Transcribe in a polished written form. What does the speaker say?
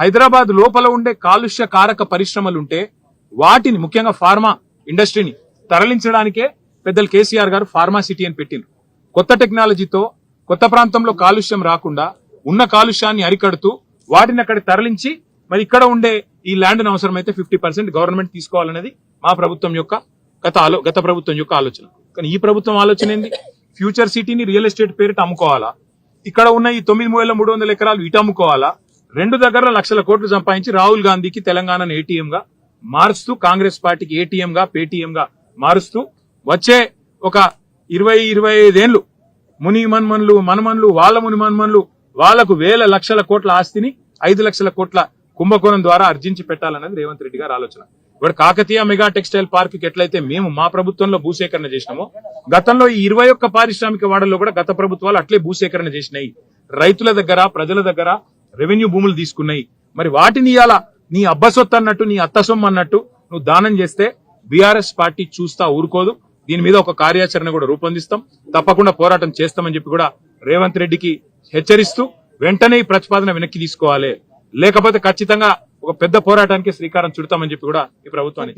హైదరాబాద్ లోపల ఉండే కాలుష్య కారక పరిశ్రమలుంటే వాటిని ముఖ్యంగా ఫార్మా ఇండస్ట్రీని తరలించడానికే పెద్దలు కేసీఆర్ గారు ఫార్మా సిటీ అని పెట్టిండ్రు. కొత్త టెక్నాలజీతో కొత్త ప్రాంతంలో కాలుష్యం రాకుండా ఉన్న కాలుష్యాన్ని అరికడుతూ వాటిని అక్కడ తరలించి మరి ఇక్కడ ఉండే ఈ ల్యాండ్ అవసరమైతే 50% గవర్నమెంట్ తీసుకోవాలనేది మా ప్రభుత్వం యొక్క గత ప్రభుత్వం యొక్క ఆలోచన. కానీ ఈ ప్రభుత్వం ఆలోచన ఏంది? ఫ్యూచర్ సిటీని రియల్ ఎస్టేట్ పేరిట అమ్ముకోవాలా, ఇక్కడ ఉన్న ఈ 9,300 ఎకరాలు ఇటు అమ్ముకోవాలా, రెండు దగ్గర లక్షల కోట్లు సంపాదించి రాహుల్ గాంధీకి తెలంగాణను ఏటీఎం గా మారుస్తూ, కాంగ్రెస్ పార్టీకి ఏటీఎం గా పేటీఎం గా మారుస్తూ వచ్చే ఒక 20-25 ఏళ్లు ముని మన్మన్లు మనమన్లు వాళ్ళ ముని మన్మన్లు వాళ్లకు వేల లక్షల కోట్ల ఆస్తిని 5 లక్షల కోట్ల కుంభకోణం ద్వారా అర్జించి పెట్టాలన్నది రేవంత్ రెడ్డి గారి ఆలోచన. ఇప్పుడు కాకతీయ మెగా టెక్స్టైల్ పార్క్ కి ఎట్లయితే మేము మా ప్రభుత్వంలో భూసేకరణ చేసినామో గతంలో ఈ 21 పారిశ్రామిక వాడల్లో కూడా గత ప్రభుత్వాలు అట్లే భూసేకరణ చేసినాయి. రైతుల దగ్గర ప్రజల దగ్గర రెవెన్యూ భూములు తీసుకున్నాయి. మరి వాటిని ఇయాల నీ అబ్బసొత్తు అన్నట్టు నీ అత్తసొమ్ము అన్నట్టు నువ్వు దానం చేస్తే బీఆర్ఎస్ పార్టీ చూస్తా ఊరుకోదు. దీని మీద ఒక కార్యాచరణ కూడా రూపొందిస్తాం, తప్పకుండా పోరాటం చేస్తామని చెప్పి కూడా రేవంత్ రెడ్డికి హెచ్చరిస్తూ వెంటనే ఈ ప్రతిపాదన వెనక్కి తీసుకోవాలి, లేకపోతే ఖచ్చితంగా ఒక పెద్ద పోరాటానికి శ్రీకారం చుడతామని చెప్పి కూడా ఈ ప్రభుత్వాన్ని